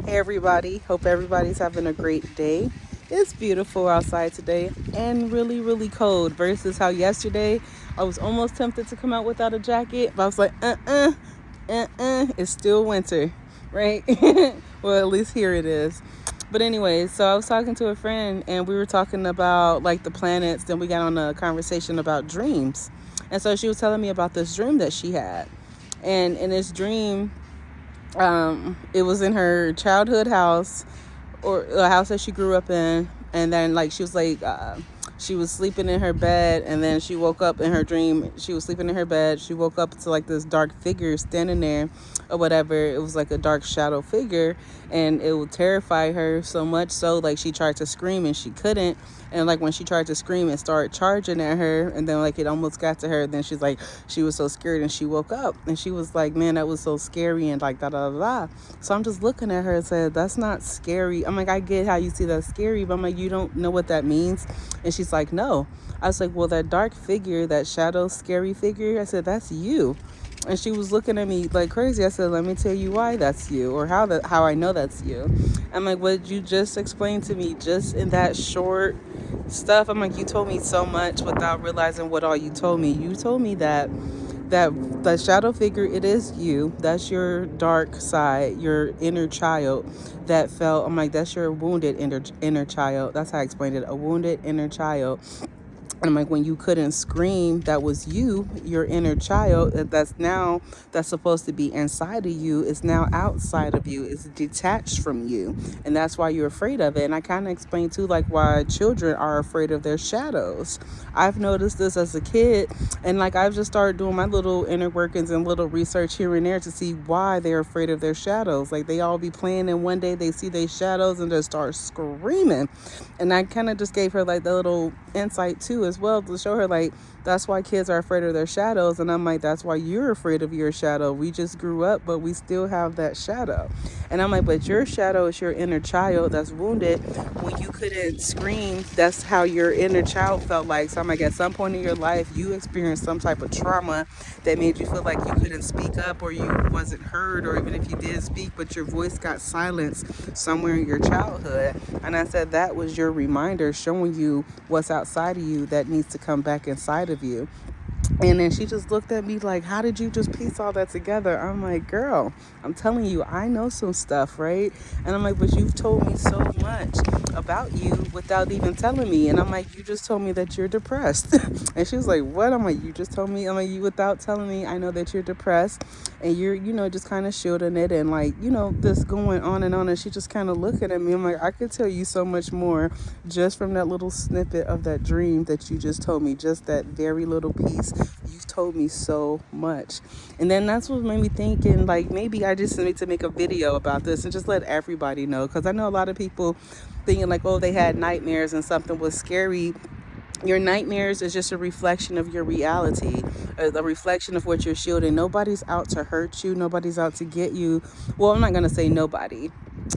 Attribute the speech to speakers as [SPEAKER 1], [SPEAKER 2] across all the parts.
[SPEAKER 1] Hey everybody, hope everybody's having a great day. It's beautiful outside today and really, really cold versus how yesterday I was almost tempted to come out without a jacket, but I was like, it's still winter, right? Well, at least here it is. But anyway, so I was talking to a friend and we were talking about like the planets, then we got on a conversation about dreams. And so she was telling me about this dream that she had. And in this dream, it was in her childhood house or a house that she grew up in, and then like she was sleeping in her bed, and then she woke up in her dream. She was sleeping in her bed. She woke up to like this dark figure standing there or whatever. It was like a dark shadow figure, and it would terrify her so much so like she tried to scream and she couldn't. And like when she tried to scream, it started charging at her, and then like it almost got to her. Then she's like, she was so scared, and she woke up, and she was like, "Man, that was so scary," and like da da da da. So I'm just looking at her and said, "That's not scary." I'm like, "I get how you see that scary, but I'm like, you don't know what that means." And she's like, "No." I was like, "Well, that dark figure, that shadow, scary figure," I said, "That's you." And she was looking at me like crazy. I said, "Let me tell you why that's you, or how I know that's you." I'm like, "What you just explained to me just in that short stuff." I'm like, "You told me so much without realizing what all you told me. You told me that shadow figure, it is you. That's your dark side, your inner child that felt." I'm like, "That's your wounded inner child." That's how I explained it. A wounded inner child. And I'm like, when you couldn't scream, that was you, your inner child. That's supposed to be inside of you, is now outside of you. It's detached from you. And that's why you're afraid of it. And I kind of explained too, like why children are afraid of their shadows. I've noticed this as a kid. And like I've just started doing my little inner workings and little research here and there to see why they're afraid of their shadows. Like they all be playing and one day they see their shadows and just start screaming. And I kind of just gave her like the little insight too as well, to show her like that's why kids are afraid of their shadows. And I'm like, that's why you're afraid of your shadow. We just grew up, but we still have that shadow. And I'm like, but your shadow is your inner child that's wounded. When you couldn't scream, that's how your inner child felt like. So I'm like, at some point in your life you experienced some type of trauma that made you feel like you couldn't speak up, or you wasn't heard, or even if you did speak, but your voice got silenced somewhere in your childhood. And I said that was your reminder showing you what's outside of you that needs to come back inside of you. And then she just looked at me like, "How did you just piece all that together?" I'm like, "Girl, I'm telling you, I know some stuff, right?" And I'm like, "But you've told me so much about you without even telling me." And I'm like, "You just told me that you're depressed." And she was like, "What?" I'm like, "You just told me." I'm like, "You, without telling me, I know that you're depressed, and you're, just kind of shielding it, and like, this going on and on." And she just kind of looking at me. I'm like, "I could tell you so much more just from that little snippet of that dream that you just told me, just that very little piece. You've told me so much." And then that's what made me thinking, like, maybe I just need to make a video about this and just let everybody know. Because I know a lot of people thinking, like, oh, they had nightmares and something was scary. Your nightmares is just a reflection of your reality, a reflection of what you're shielding. Nobody's out to hurt you. Nobody's out to get you. Well, I'm not going to say nobody.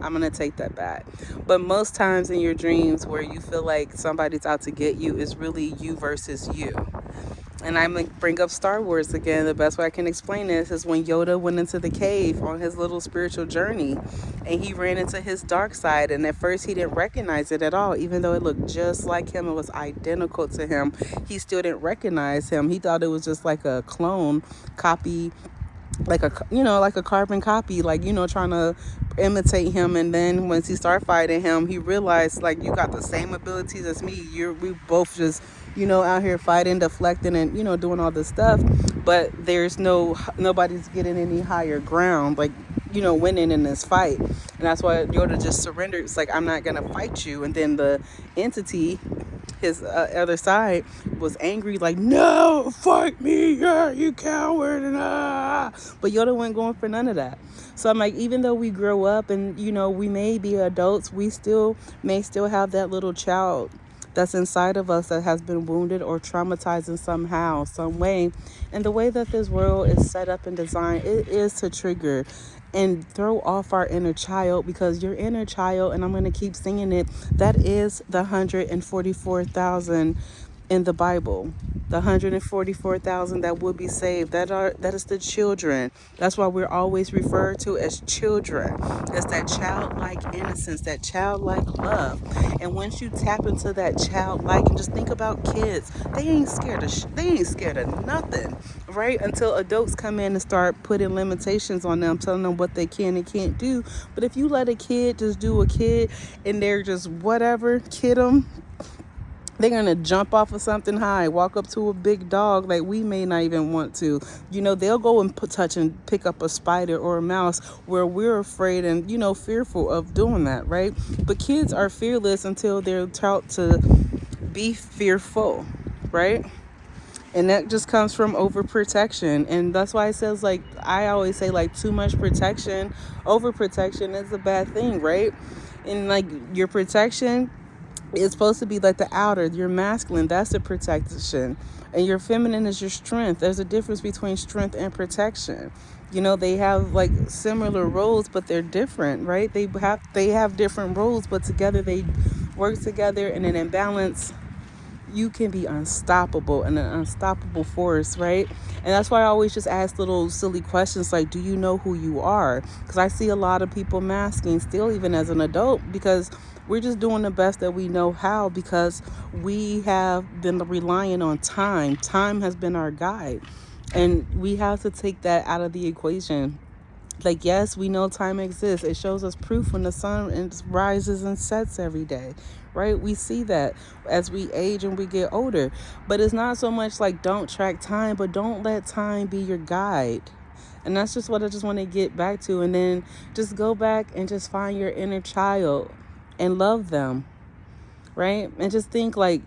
[SPEAKER 1] I'm going to take that back. But most times in your dreams where you feel like somebody's out to get you, is really you versus you. And I'm going to bring up Star Wars again. The best way I can explain this is when Yoda went into the cave on his little spiritual journey, and he ran into his dark side. And at first he didn't recognize it at all, even though it looked just like him. It was identical to him. He still didn't recognize him. He thought it was just like a clone copy, like a carbon copy, like, trying to imitate him. And then once he started fighting him, he realized, like, you got the same abilities as me. We both just, out here fighting, deflecting, and, doing all this stuff. But there's nobody's getting any higher ground, like, winning in this fight. And that's why Yoda just surrendered. It's like, "I'm not gonna fight you." And then the entity, his other side, was angry, like, "No, fight me, yeah, you coward." And but Yoda wasn't going for none of that. So I'm like, even though we grow up and we may be adults, we may still have that little child that's inside of us that has been wounded or traumatized in somehow, some way. And the way that this world is set up and designed, it is to trigger and throw off our inner child, because your inner child, and I'm going to keep singing it, that is the 144,000 in the Bible. The 144,000 that would be saved, that is the children. That's why we're always referred to as children. It's that childlike innocence, that childlike love. And once you tap into that childlike, and just think about kids, they ain't scared of nothing, right? Until adults come in and start putting limitations on them, telling them what they can and can't do. But if you let a kid just do a kid, and they're just whatever, kid them, they're going to jump off of something high, walk up to a big dog like we may not even want to. They'll go and touch and pick up a spider or a mouse where we're afraid and, fearful of doing that, right? But kids are fearless until they're taught to be fearful, right? And that just comes from overprotection. And that's why it says, like, I always say, like, too much protection, overprotection is a bad thing, right? And, like, your protection, it's supposed to be like the outer, your masculine, that's the protection. And your feminine is your strength. There's a difference between strength and protection. They have like similar roles, but they're different, right? They have different roles, but together they work together, and in balance, you can be unstoppable and an unstoppable force, right? And that's why I always just ask little silly questions like, do you know who you are? Because I see a lot of people masking still, even as an adult, because we're just doing the best that we know how, because we have been relying on time. Time has been our guide, and we have to take that out of the equation. Like, yes, we know time exists. It shows us proof when the sun rises and sets every day, right? We see that as we age and we get older. But it's not so much like don't track time, but don't let time be your guide. And that's just what I just want to get back to. And then just go back and just find your inner child and love them, right? And just think, like,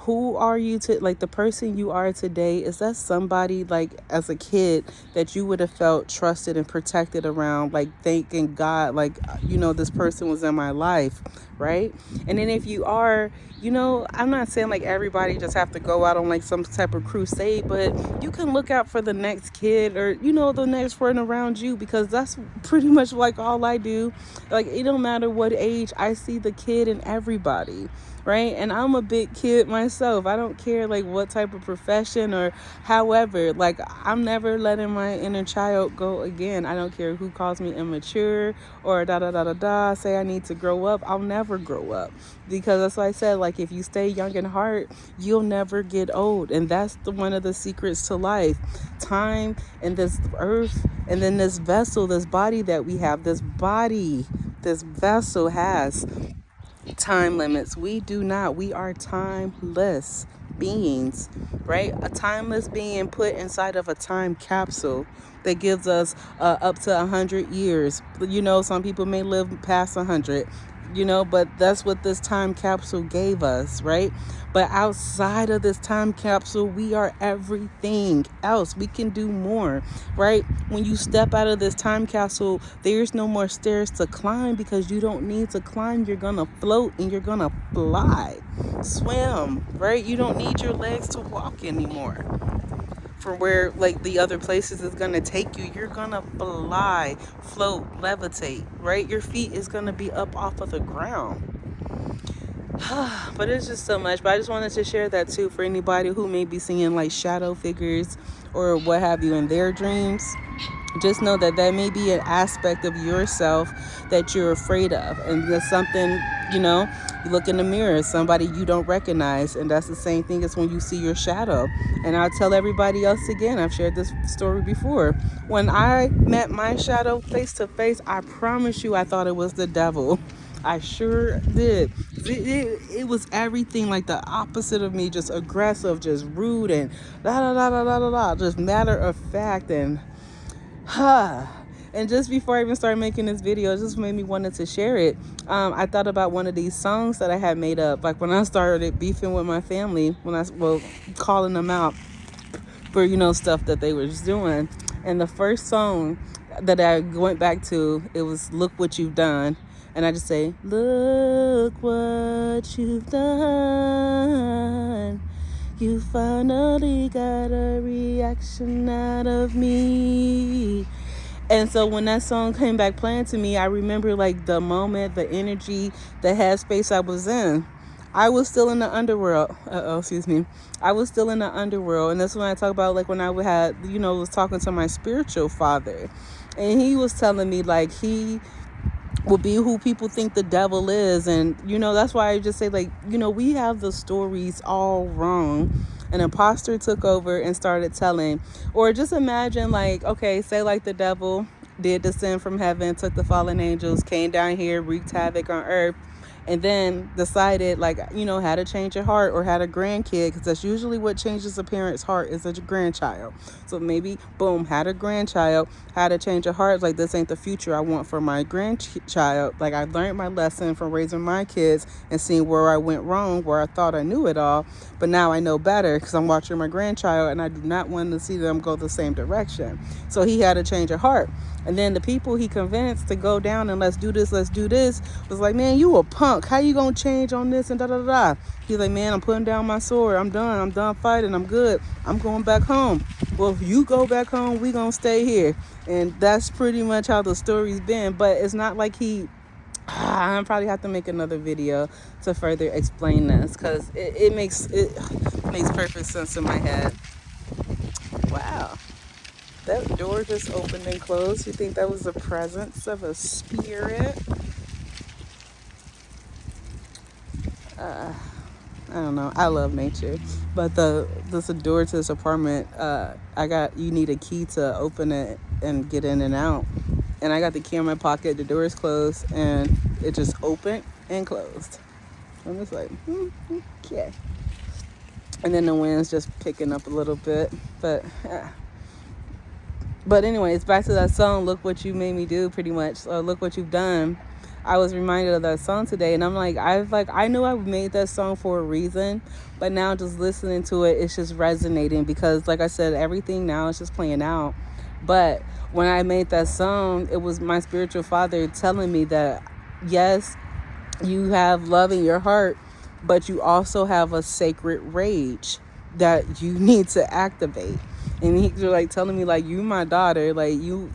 [SPEAKER 1] who are you like the person you are today? Is that somebody, like, as a kid that you would have felt trusted and protected around, like thanking God, like, this person was in my life, right? And then if you are, I'm not saying like everybody just have to go out on like some type of crusade, but you can look out for the next kid or, the next friend around you, because that's pretty much like all I do. Like, it don't matter what age, I see the kid in everybody, right? And I'm a big kid myself. I don't care like what type of profession or however, like, I'm never letting my inner child go again. I don't care who calls me immature or say I need to grow up. I'll never grow up, because that's why I said, like, if you stay young in heart, you'll never get old. And that's one of the secrets to life. Time and this earth, and then this vessel, this body that we have, this vessel has time limits. We do not. We are timeless beings, right? A timeless being put inside of a time capsule that gives us up to 100 years. Some people may live past 100, but that's what this time capsule gave us, right? But outside of this time capsule, we are everything else. We can do more, right? When you step out of this time capsule, there's no more stairs to climb, because you don't need to climb. You're gonna float and you're gonna fly, swim, right? You don't need your legs to walk anymore. From where like the other places is gonna take you, you're gonna fly, float, levitate, right? Your feet is gonna be up off of the ground. But it's just so much. But I just wanted to share that too, for anybody who may be seeing like shadow figures or what have you in their dreams. Just know that may be an aspect of yourself that you're afraid of, and there's something, you look in the mirror, somebody you don't recognize, and that's the same thing as when you see your shadow. And I'll tell everybody else again, I've shared this story before. When I met my shadow face to face, I promise you I thought it was the devil. I sure did. It was everything like the opposite of me, just aggressive, just rude, and just matter of fact. And and just before I even started making this video, it just made me wanted to share it. I thought about one of these songs that I had made up, like when I started beefing with my family, calling them out for, stuff that they were just doing. And the first song that I went back to, it was "Look What You've Done." And I just say, look what you've done. You finally got a reaction out of me. And so when that song came back playing to me, I remember like the moment, the energy, the headspace I was in. I was still in the underworld. Excuse me. I was still in the underworld. And that's when I talk about, like, when I had, was talking to my spiritual father. And he was telling me, like, he will be who people think the devil is. And, that's why I just say, like, we have the stories all wrong. An imposter took over and started telling. Or just imagine, like, okay, say, like, the devil did descend from heaven, took the fallen angels, came down here, wreaked havoc on earth, and then decided, like, how to change your heart or had a grandkid, because that's usually what changes a parent's heart, is a grandchild. So maybe, boom, had a grandchild, had to change your heart, like, this ain't the future I want for my grandchild. Like, I learned my lesson from raising my kids and seeing where I went wrong, where I thought I knew it all, but now I know better because I'm watching my grandchild and I do not want to see them go the same direction. So he had to change a heart. And then the people he convinced to go down and let's do this was like, man, you a punk. How you gonna change on this and da da da? He's like, man, I'm putting down my sword. I'm done fighting. I'm good. I'm going back home. Well, if you go back home, we gonna stay here. And that's pretty much how the story's been. But it's not like I probably have to make another video to further explain this, because it makes perfect sense in my head. Wow. That door just opened and closed. You think that was the presence of a spirit? I don't know. I love nature. But this door to this apartment, you need a key to open it and get in and out. And I got the key in my pocket. The door is closed and it just opened and closed. I'm just like, okay. And then the wind's just picking up a little bit. But anyways, back to that song, Look What You Made Me Do, pretty much. Look What You've Done. I was reminded of that song today, and I'm like, I knew I made that song for a reason, but now just listening to it, it's just resonating, because like I said, everything now is just playing out. But when I made that song, it was my spiritual father telling me that, yes, you have love in your heart, but you also have a sacred rage that you need to activate. And he was like telling me, like, you my daughter, like you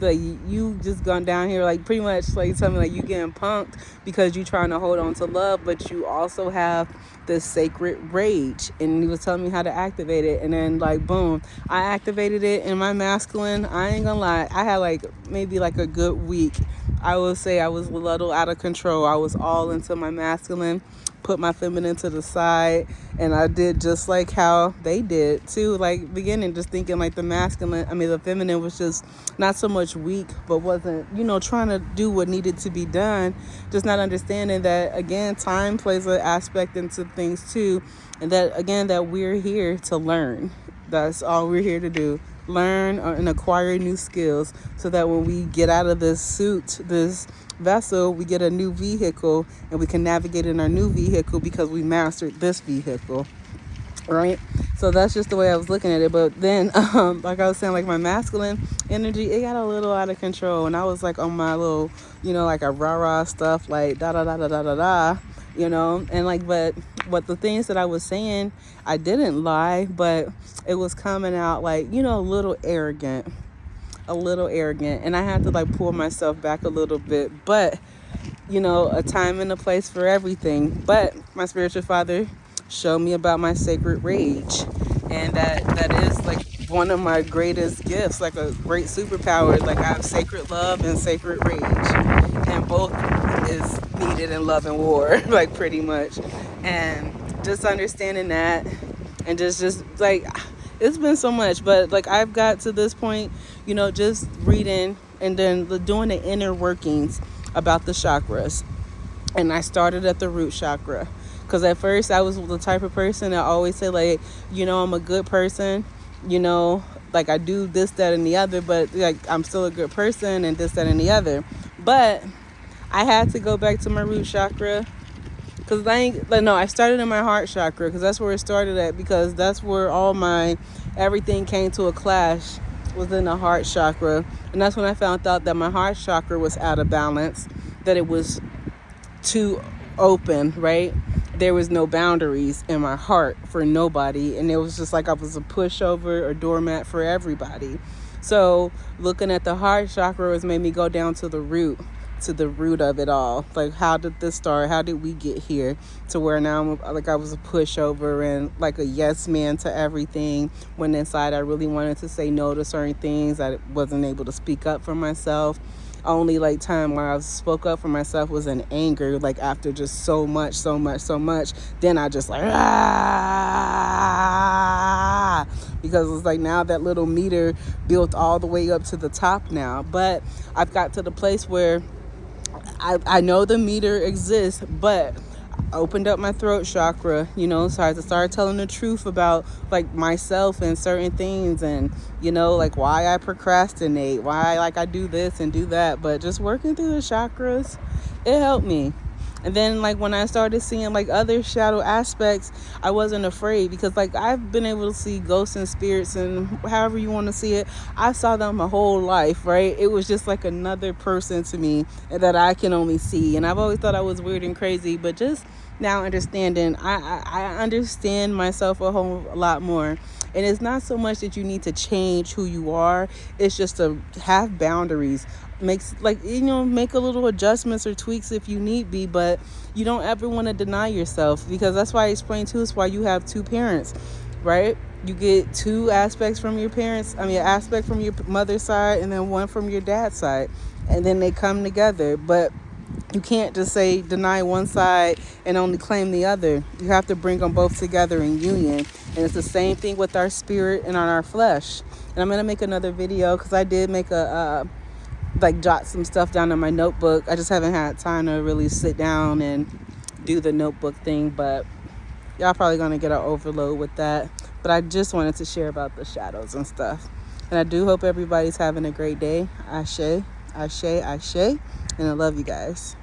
[SPEAKER 1] just gone down here, like, pretty much like telling me, like, you getting punked because you trying to hold on to love, but you also have this sacred rage. And he was telling me how to activate it. And then, like, boom, I activated it in my masculine. I ain't gonna lie, I had like maybe like a good week. I would say I was a little out of control. I was all into my masculine, put my feminine to the side, and I did just like how they did too. Like, beginning just thinking like the feminine was just not so much weak, but wasn't, trying to do what needed to be done, just not understanding that, again, time plays an aspect into things too, and that, again, that we're here to learn. That's all we're here to do. Learn and acquire new skills, so that when we get out of this vessel, we get a new vehicle and we can navigate in our new vehicle because we mastered this vehicle, right? So that's just the way I was looking at it. But then, like I was saying, like, my masculine energy, it got a little out of control, and I was like on my little, like a rah-rah stuff, like da da da da da da da, and like, but what the things that I was saying, I didn't lie, but it was coming out like, a little arrogant, and I had to like pull myself back a little bit. But a time and a place for everything. But my spiritual father showed me about my sacred rage, and that is like one of my greatest gifts, like a great superpower. Like, I have sacred love and sacred rage, and both is needed in love and war, like, pretty much. And just understanding that, and just like, it's been so much. But like, I've got to this point, just reading and then doing the inner workings about the chakras. And I started at the root chakra, because at first I was the type of person that always say, like, I'm a good person, like, I do this, that, and the other, but like, I'm still a good person and this, that, and the other. But I had to go back to my root chakra, because I started in my heart chakra, because that's where it started at, because that's where all my everything came to a clash, was in the heart chakra. And that's when I found out that my heart chakra was out of balance, that it was too open, right? There was no boundaries in my heart for nobody, and it was just like I was a pushover or doormat for everybody. So looking at the heart chakra has made me go down to the root to the root of it all. Like, how did this start? How did we get here to where now I'm like, I was a pushover and like a yes man to everything, when inside I really wanted to say no to certain things. I wasn't able to speak up for myself. Only like time where I spoke up for myself was in anger, like after just so much. Then I just like, because it's like now that little meter built all the way up to the top now. But I've got to the place where I know the meter exists, but I opened up my throat chakra, so I started telling the truth about like myself and certain things, and like why I procrastinate, why like I do this and do that. But just working through the chakras, it helped me. And then like when I started seeing like other shadow aspects, I wasn't afraid, because like I've been able to see ghosts and spirits and however you want to see it. I saw them my whole life, right? It was just like another person to me that I can only see. And I've always thought I was weird and crazy, but just now understanding, I understand myself a whole lot more. And it's not so much that you need to change who you are. It's just to have boundaries. Make a little adjustments or tweaks if you need be, but you don't ever want to deny yourself, because that's why I explained too, is why you have two parents, right? You get two aspects from your parents. An aspect from your mother's side and then one from your dad's side, and then they come together. But you can't just say deny one side and only claim the other. You have to bring them both together in union. And it's the same thing with our spirit and on our flesh. And I'm going to make another video, because I did make jot some stuff down in my notebook. I just haven't had time to really sit down and do the notebook thing, but y'all probably going to get an overload with that. But I just wanted to share about the shadows and stuff. And I do hope everybody's having a great day. Ashe, ashe, ashe. And I love you guys.